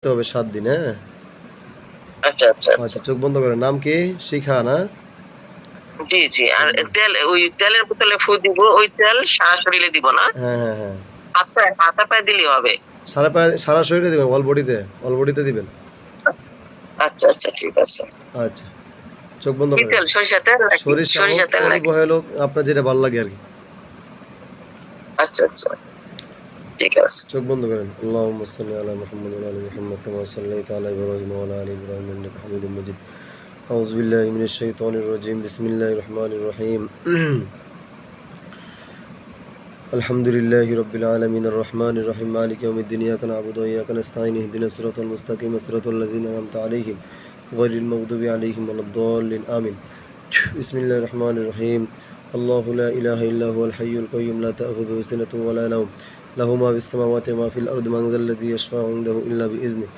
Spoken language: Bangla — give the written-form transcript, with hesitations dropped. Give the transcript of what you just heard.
তো হবে 7 দিন, হ্যাঁ? আচ্ছা আচ্ছা আচ্ছা। আচ্ছা, চোখ বন্ধ করেন। নাম কি? শিখা না? জি জি। আর চোখ বন্ধ। তেল, ওই তেলের বোতলে ফু দিব, ওই তেল সারা শরীরে দিব না? হ্যাঁ, হ্যাঁ, হ্যাঁ। হাতে পায়ে দিলেই হবে? সারা শরীরে দিবেন, অল বডিতে, অল বডিতে দিবেন। আচ্ছা আচ্ছা, ঠিক আছে। আচ্ছা, চোখ বন্ধ কি করেন। তেল, সরিষা তেল নাকি? সরিষা হোক, সরিষা তেল অলিভ নাকি? অয়েল হোক, আপনার যেটা ভাল লাগে আরকি। আচ্ছা আচ্ছা, ঠিক আছে। চোখ বন্ধ করেন। আল্লাহুম্মা সাল্লি আলা মুহাম্মাদ ওয়া আলা আলি মুহাম্মাদ কামা সাল্লাইতা আলা ইব্রাহিম ওয়া আলা আলি ইব্রাহিম ইন্নাকা হামিদুম মাজিদ। আউযু বিল্লাহি মিনাশ শাইতানির রাজিম। বিসমিল্লাহির রহমানির রহিম। আলহামদুলিল্লাহি রাব্বিল আলামিন আর রহমানির রহিম মালিকি ইয়াউমিদ্দিন ইয়াকা না'বুদু ওয়া ইয়াকা নাস্তাঈন ইহদিনাস সিরাতাল মুস্তাকিম সিরাতাল লাযিনা আন'আমতা আলাইহিম গায়রিল মাগদুবি আলাইহিম ওয়ালাদ-দাল্লিন আমিন। বিসমিল্লাহির রহমানির রহিম। আল্লাহু লা ইলাহা ইল্লা হুয়াল হাইয়ুল কাইয়্যুম লা তা'খুযুহু সিনাতুন ওয়া লা নাওম লাহু মা ফিস সামাওয়াতি ওয়া মা ফিল আরদি মান যাল্লাযী ইয়াশফা'ু ইনদাহু ইল্লা বিইজনিহি